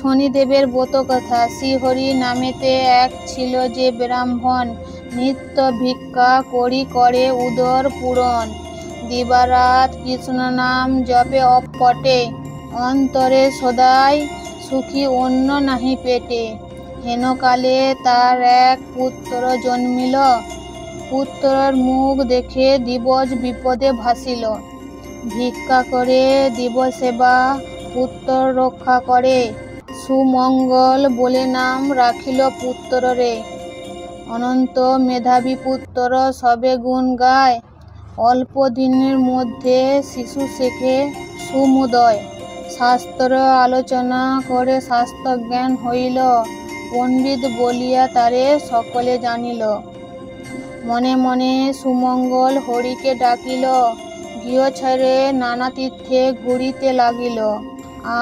শনিদেবের ব্রতকথা। শ্রীহরি নামেতে এক ছিল যে ব্রাহ্মণ, নিত্য ভিক্ষা করি করে উদর পূরণ। দিবারাত কৃষ্ণ নাম জপে অপটে, অন্তরে সদাই সুখী অন্য নাহি পেটে। হেনকালে তার এক পুত্র জন্মিল, পুত্রর মুখ দেখে দিবস বিপদে ভাসিল। ভিক্ষা করে দিবসেবা পুত্র রক্ষা করে, সুমঙ্গল বলে নাম রাখিল পুত্ররে। অনন্ত মেধাবী পুত্র সবে গুণ গায়, অল্প দিনের মধ্যে শিশু শেখে সুমুদয়। শাস্ত্র আলোচনা করে শাস্ত্র জ্ঞান হইল, পণ্ডিত বলিয়া তারে সকলে জানিল। মনে মনে সুমঙ্গল হরিকে ডাকিল, গৃহ ছেড়ে নানা তীর্থে ঘুরিতে লাগিল।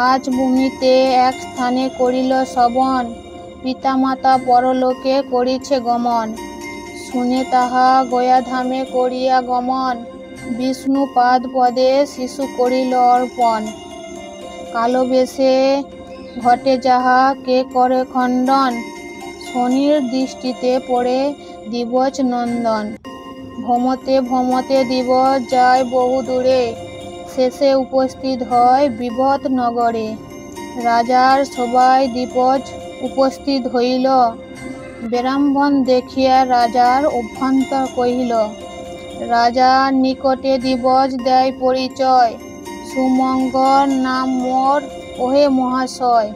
আজ ভূমিতে এক স্থানে করিল শবন, পিতামাতা পরলোকে করিছে গমন। শুনে তাহা গয়াধামে করিয়া গমন, বিষ্ণু পাদ পদে শিশু করিল অর্পণ। কালো বেশে ঘটে যাহা কে করে খণ্ডন, শনির দৃষ্টিতে পড়ে দিবজ নন্দন। ভ্রমতে ভ্রমতে দিবজ যায় বহু দূরে, শেষে উপস্থিত হয় বিবধ নগরে। রাজার সভায় দিবজ উপস্থিত হইল, ব্রাহ্মণ দেখিয়া রাজার অভ্যন্তর কহিল। রাজার নিকটে দিবজ দেয় পরিচয়, সুমঙ্গল নাম মোর ওহে মহাশয়।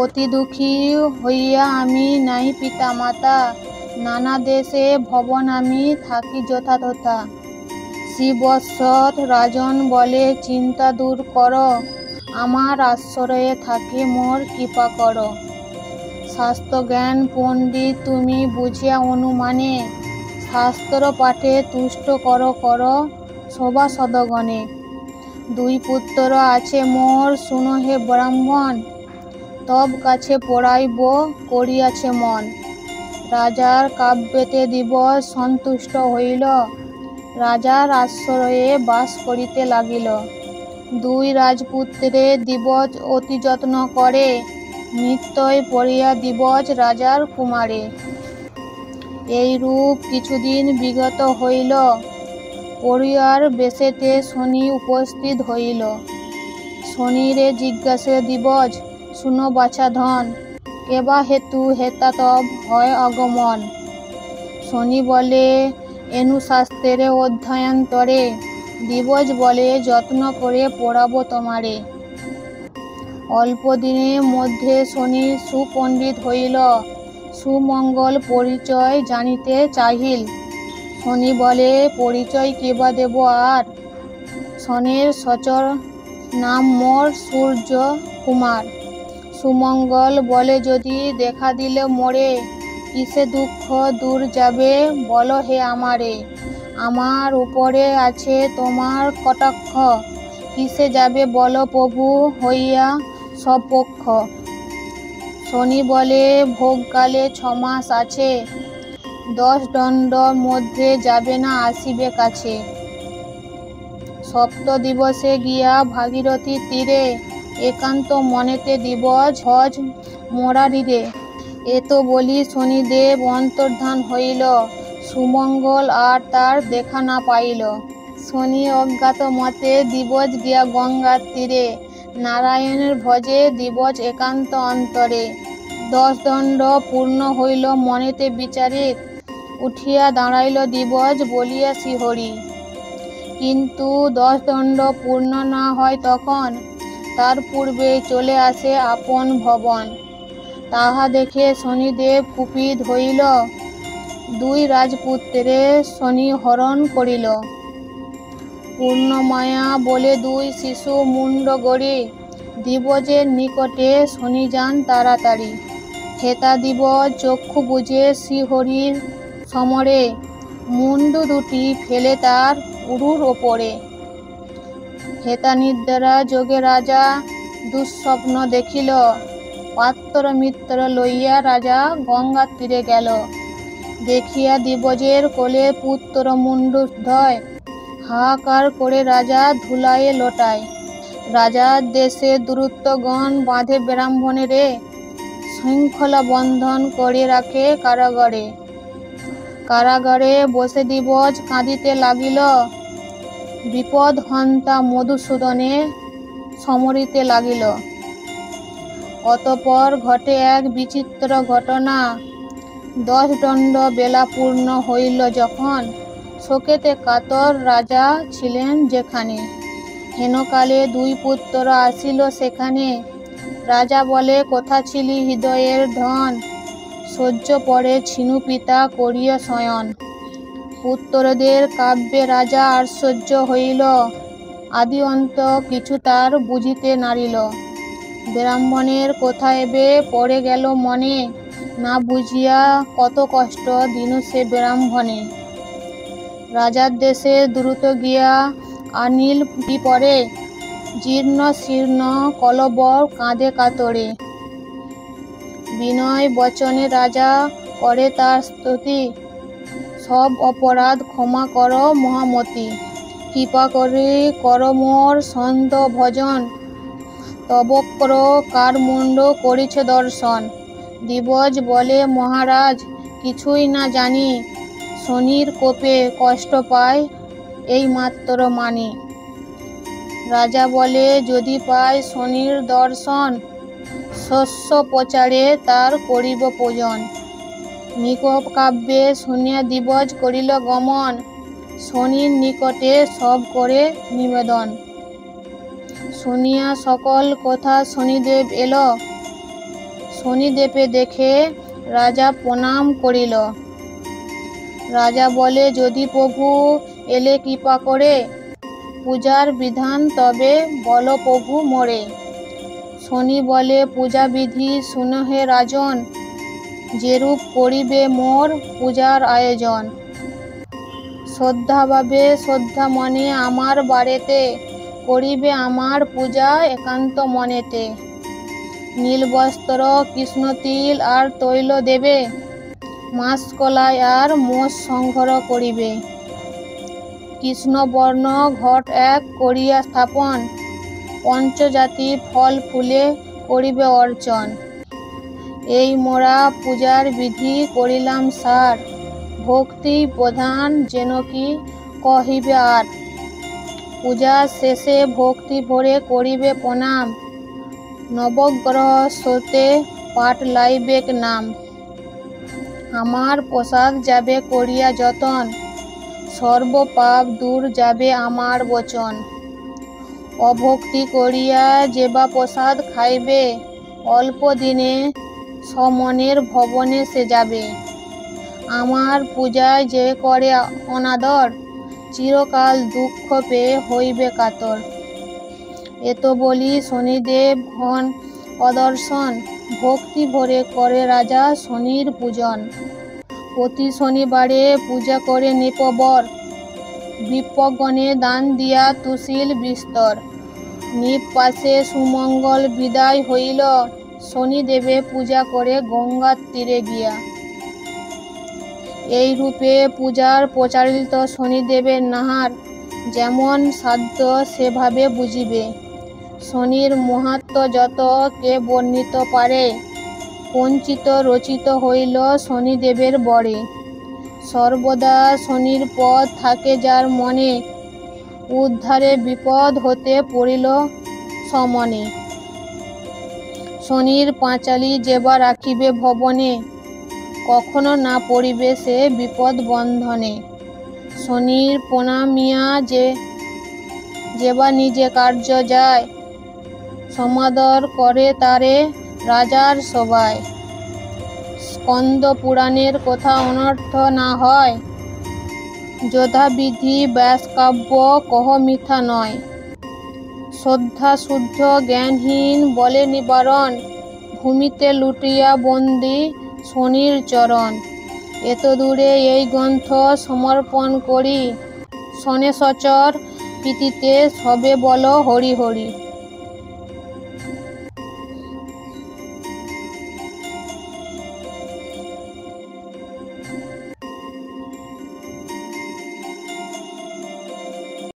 অতি দুঃখী হইয়া আমি নাই পিতা মাতা, নানা দেশে ভবন আমি থাকি যথা তথা। শ্রীবৎসৎ রাজন বলে চিন্তা দূর কর, আমার আশ্রয়ে থাকে মোর কৃপা কর। শাস্ত্র জ্ঞান পণ্ডিত তুমি বুঝিয়া অনুমানে, শাস্ত্র পাঠে তুষ্ট কর কর সভাসদগণে। দুই পুত্র আছে মোর শুনো হে ব্রাহ্মণ, তব কাছে পড়াইব করিয়াছে মন। রাজার কাব্যেতে দিবস সন্তুষ্ট হইল, রাজার আশ্রয়ে বাস করিতে লাগিল। দুই রাজপুত্রে দিবজ অতি যত্ন করে, নিত্যই পড়িয়া দিবজ রাজার কুমারে। এইরূপ কিছুদিন বিগত হইল, পড়িয়ার বেশেতে শনি উপস্থিত হইল। শনিরে জিজ্ঞাসে দিবজ, শুনো বাছা ধন, কেবা হেতু হেতা তব হয় আগমন। শনি বলে এনু শাস্ত্রে অধ্যয়ন্তরে, দিবজ বলে যত্ন করে পড়াবো তোমারে। অল্প দিনের মধ্যে শনি সুপণ্ডিত হইল, সুমঙ্গল পরিচয় জানিতে চাহিল। শনি বলে পরিচয় কেবা দেব আর, শনের সচর নাম মোর সূর্য কুমার। সুমঙ্গল বলে যদি দেখা দিলে মোরে, কিসে দুঃখ দূর যাবে বলো হে আমারে। আমার উপরে আছে তোমার কটাক্ষ, কিসে যাবে বলো প্রভু হইয়া সপক্ষ। শনি বলে ভোগকালে 6 মাস আছে, 10 দণ্ড মধ্যে যাবে না আসিবে কাছে। সপ্ত দিবসে গিয়া ভাগীরথীর তীরে, একান্ত মনেতে দিবজ হজ মোরারিরে। এত বলি শনিদেব অন্তর্ধান হইল, সুমঙ্গল আর তার দেখা না পাইল। শনি অজ্ঞাত মতে দিবজ গিয়া গঙ্গার তীরে, নারায়ণের ভজে দিবজ একান্ত অন্তরে। 10 দণ্ড পূর্ণ হইল মনেতে বিচারিত, উঠিয়া দাঁড়াইল দিবজ বলিয়া শ্রীহরি। কিন্তু 10 দণ্ড পূর্ণ না হয় তখন, তার পূর্বেই চলে আসে আপন ভবন। তাহা দেখে শনিদেব কুপিত হইল, দুই রাজপুত্রের শনি হরণ করিল। পূর্ণমায়া বলে দুই শিশু মুন্ড গড়ি, দিবজের নিকটে শনি যান তাড়াতাড়ি। হেতা দিবজ চক্ষু বুঝে শ্রীহরির সমরে, মুন্ডু দুটি ফেলে তার উরুর ওপরে। হেতা নিদ্রা যোগে রাজা দুঃস্বপ্ন দেখিল, পাত্র মিত্র লইয়া রাজা গঙ্গার তীরে গেল। দেখিয়া দিবজের কোলে পুত্র মুন্ডুধয়, হাহাকার করে রাজা ধুলায়ে লোটায়। রাজার দেশে দূরত্বগণ বাঁধে ব্রাহ্মণেরে, শৃঙ্খলা বন্ধন করে রাখে কারাগারে। কারাগারে বসে দিবজ কাঁদিতে লাগিল, বিপদ হন্তা মধুসূদনে সমরিতে লাগিল। অতঃপর ঘটে এক বিচিত্র ঘটনা। 10 দণ্ড বেলা পূর্ণ হইল যখন, শোকেতে কাতর রাজা ছিলেন যেখানে। হেনকালে 2 পুত্র আসিল সেখানে। রাজা বলে, কোথা ছিলি হৃদয়ের ধন, সহ্য পরে ছিনু পিতা করিয়া শয়ন। পুত্রদের কাব্যে রাজা আশ্চর্য হইল, আদি অন্ত কিছু তার বুঝিতে নারিল। ব্রাহ্মণের কথা এবে পড়ে গেল মনে, না বুঝিয়া কত কষ্ট দিনু সে ব্রাহ্মণে। রাজার দেশে দ্রুত গিয়া আনিল বিপরে, জীর্ণ শীর্ণ কলবর কাঁদে কাতরে। বিনয় বচনে রাজা করে তার স্তুতি, সব অপরাধ ক্ষমা কর মহামতি। কৃপা করে কর মোর সন্ত ভজন, তবক্র কার মুণ্ড করিছে দর্শন। দিবজ বলে, মহারাজ কিছুই না জানি, শনির কোপে কষ্ট পায় এই মাত্র মানি। রাজা বলে, যদি পায় শনির দর্শন, শস্য প্রচারে তার করিব পূজন। নিকট কাব্যে শুনিয়া দিবজ করিল গমন, শনির নিকটে সব করে নিবেদন। শুনিয়া সকল কথা শনিদেব এল, শনিদেবে দেখে রাজা প্রণাম করিল। রাজা বলে, যদি প্রভু এলে কৃপা করে, পূজার বিধান তবে বল প্রভু মোরে। শনি বলে, পূজা বিধি শুনো হে রাজন, যেরূপ করিবে মোর পূজার আয়োজন। শ্রদ্ধাভাবে শ্রদ্ধা মনে আমার বাড়িতে, করিবে আমার পূজা একান্ত মনেতে। নীলবস্ত্র কৃষ্ণ তিল আর তৈল দেবে, মাসকলাই আর মোষ সংগ্রহ করিবে। কৃষ্ণবর্ণ ঘট এক করিয়া স্থাপন, পঞ্চজাতি ফল ফুলে করিবে অর্চন। এই মোরা পূজার বিধি করিলাম সার, ভক্তি প্রধান যেন কি কহিবে আর। পূজা শেষে ভক্তি ভরে করিবে প্রণাম, নবগ্রহ স্রোতে পাঠ লাইবেক নাম। আমার প্রসাদ যাবে করিয়া যতন, সর্ব পাপ দূর যাবে আমার বচন। অভক্তি করিয়া যেবা প্রসাদ খাইবে, অল্প দিনে সমনের ভবনে সে যাবে। আমার পূজায় যে করে অনাদর, চিরকাল দুঃখ পেয়ে হইবে কাতর। এত বলি শনিদেব হন অদর্শন, ভক্তি ভরে করে রাজা শনির পূজন। প্রতি শনিবারে পূজা করে নৃপবর, বিপ্রগণে দান দিয়া তুশিল বিস্তর। নিপ পাশে সুমঙ্গল বিদায় হইল, শনিদেবে পূজা করে গঙ্গার তীরে গিয়া। এই রূপে পূজার প্রচারিত শনিদেবের নাহার, যেমন সাধ্য সেভাবে বুঝিবে। শনির মাহাত্ম্য যত কে বর্ণিত পারে, পঞ্চিত রচিত হইল শনিদেবের বরে। সর্বদা শনির পদ থাকে যার মনে, উদ্ধারে বিপদ হতে পড়িল সমনে। শনির পাঁচালি যেবা রাখিবে ভবনে, কখনো না পড়িবে সে বিপদ বন্ধনে। শনির প্রণামিয়া যেবা নিজে কার্য যায়, সমাদর করে তারে রাজার সভায়। স্কন্দ পুরাণের কথা অনর্থ না হয়, যথাবিধি ব্যাসকাব্য কহ মিথ্যা নয়। শ্রদ্ধা শুদ্ধ জ্ঞানহীন বলে নিবারণ, ভূমিতে লুটিয়া বন্দি শনির চরণ। এত দূরে এই গ্রন্থ সমর্পণ করি, শনেশ্বর প্রীতিতে সবে বল হরি হরি।